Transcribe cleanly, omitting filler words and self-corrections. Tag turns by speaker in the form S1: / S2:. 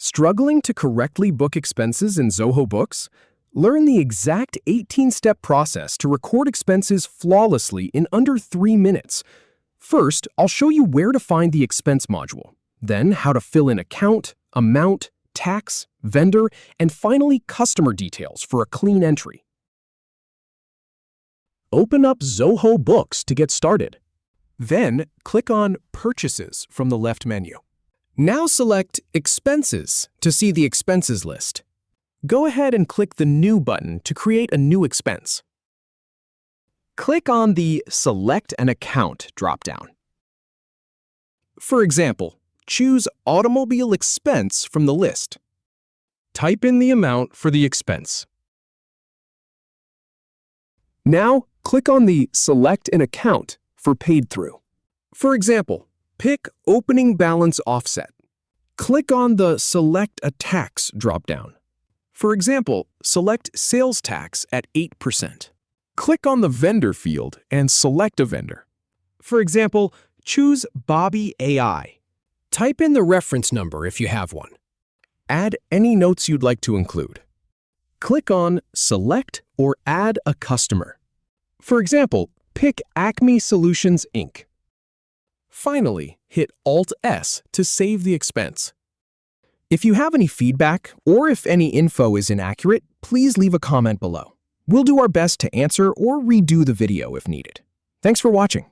S1: Struggling to correctly book expenses in Zoho Books? Learn the exact 18-step process to record expenses flawlessly in under 3 minutes. First, I'll show you where to find the expense module, then how to fill in account, amount, tax, vendor, and finally customer details for a clean entry. Open up Zoho Books to get started. Then, click on Purchases from the left menu. Now select Expenses to see the expenses list. Go ahead and click the New button to create a new expense. Click on the Select an Account dropdown. For example, choose Automobile Expense from the list. Type in the amount for the expense. Now, click on the Select an Account for Paid Through. For example, pick Opening Balance Offset. Click on the Select a Tax dropdown. For example, select Sales Tax at 8%. Click on the Vendor field and select a vendor. For example, choose Bobby AI. Type in the reference number if you have one. Add any notes you'd like to include. Click on Select or Add a Customer. For example, pick Acme Solutions, Inc. Finally, hit Alt-S to save the expense. If you have any feedback or if any info is inaccurate, please leave a comment below. We'll do our best to answer or redo the video if needed. Thanks for watching.